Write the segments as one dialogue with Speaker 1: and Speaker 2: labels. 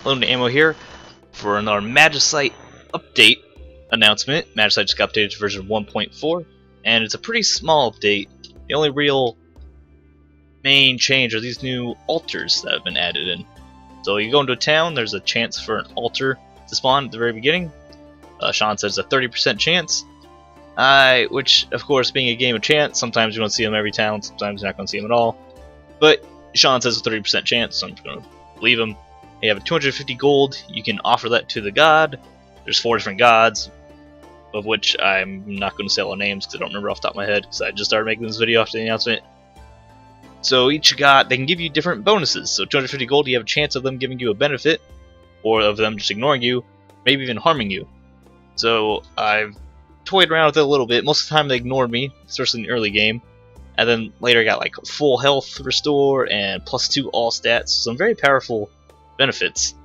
Speaker 1: Loading ammo here for another Magicite update announcement. Magicite just got updated to version 1.4, and it's a pretty small update. The only real main change are these new altars that have been added in. So you go into a town, there's a chance for an altar to spawn at the very beginning. Sean says a 30% chance, which of course being a game of chance, sometimes you don't see them every town, sometimes you're not going to see them at all. But Sean says a 30% chance, so I'm just going to believe him. You have 250 gold, you can offer that to the god. There's 4 different gods, of which I'm not going to say all the names because I don't remember off the top of my head, because I just started making this video after the announcement. So each god, they can give you different bonuses. So 250 gold, you have a chance of them giving you a benefit, or of them just ignoring you, maybe even harming you. So I've toyed around with it a little bit. Most of the time they ignored me, especially in the early game. And then later I got like full health restore and +2 all stats. Some very powerful benefits.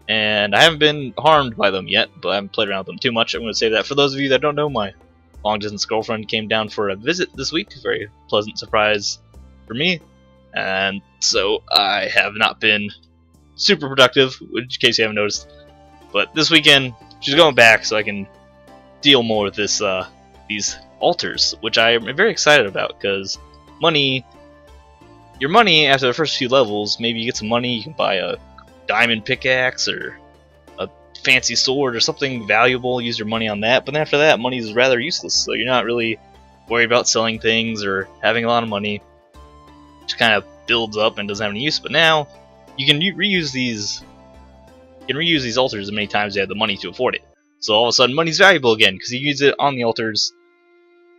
Speaker 1: And I haven't been harmed by them yet, but I haven't played around with them too much. I'm going to say that for those of you that don't know, my long distance girlfriend came down for a visit this week. Very pleasant surprise for me. And so I have not been super productive, in case you haven't noticed. But this weekend she's going back so I can deal more with this these altars, which I am very excited about, because your money after the first few levels, maybe you get some money, you can buy a diamond pickaxe or a fancy sword or something valuable, use your money on that. But then after that, money is rather useless, so you're not really worried about selling things or having a lot of money. It just kind of builds up and doesn't have any use. But now you can reuse these. You can reuse these altars as many times as you have the money to afford it. So all of a sudden, money's valuable again because you use it on the altars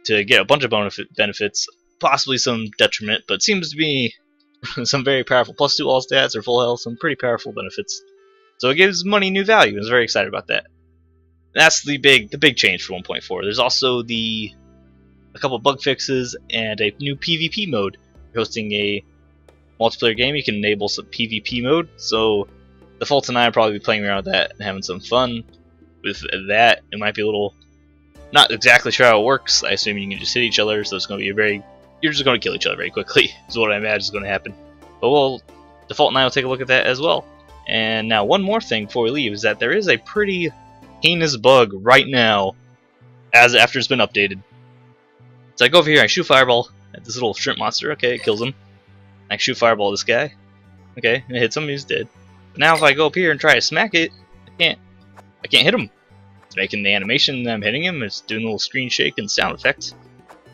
Speaker 1: to get a bunch of benefits, possibly some detriment, but it seems to be some very powerful +2 all stats or full health, some pretty powerful benefits. So it gives money new value, and I was very excited about that. That's the big change for 1.4. There's also a couple bug fixes and a new PvP mode. If you're hosting a multiplayer game, you can enable some PvP mode. So Default and I will probably be playing around with that and having some fun with that. It might be a little not exactly sure how it works. I assume you can just hit each other, so it's going to be you're just going to kill each other very quickly, is what I imagine is going to happen. But Default and I will take a look at that as well. And now one more thing before we leave is that there is a pretty heinous bug right now, after it's been updated. So I go over here, I shoot fireball at this little shrimp monster. Okay, it kills him. I shoot fireball at this guy. Okay, it hits him, he's dead. But now if I go up here and try to smack it, I can't hit him. It's making the animation that I'm hitting him, it's doing a little screen shake and sound effect,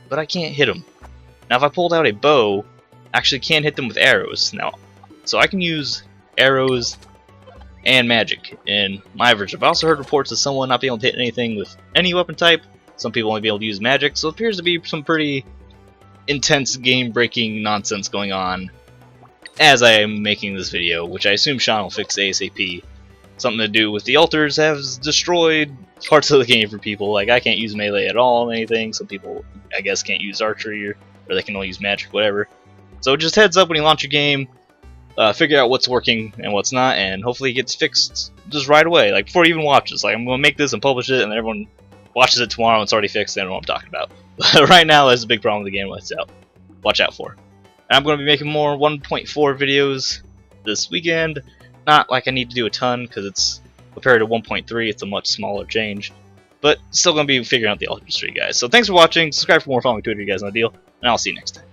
Speaker 1: but I can't hit him. Now if I pulled out a bow, I actually can hit them with arrows now. So I can use arrows and magic in my version. I've also heard reports of someone not being able to hit anything with any weapon type. Some people only be able to use magic, so it appears to be some pretty intense game-breaking nonsense going on as I am making this video, which I assume Sean will fix ASAP. Something to do with the altars has destroyed parts of the game for people. Like, I can't use melee at all, anything. Some people, I guess, can't use archery, or they can only use magic, whatever. So just heads up when you launch your game, figure out what's working and what's not, and hopefully it gets fixed just right away, like before you even watch this. Like, I'm going to make this and publish it, and then everyone watches it tomorrow and it's already fixed, they don't know what I'm talking about. But right now, there's a big problem with the game. Watch out for. And I'm going to be making more 1.4 videos this weekend. Not like I need to do a ton, because it's compared to 1.3, it's a much smaller change. But still going to be figuring out the altars for you guys. So thanks for watching. Subscribe for more. Follow me on Twitter, you guys know the deal. And I'll see you next time.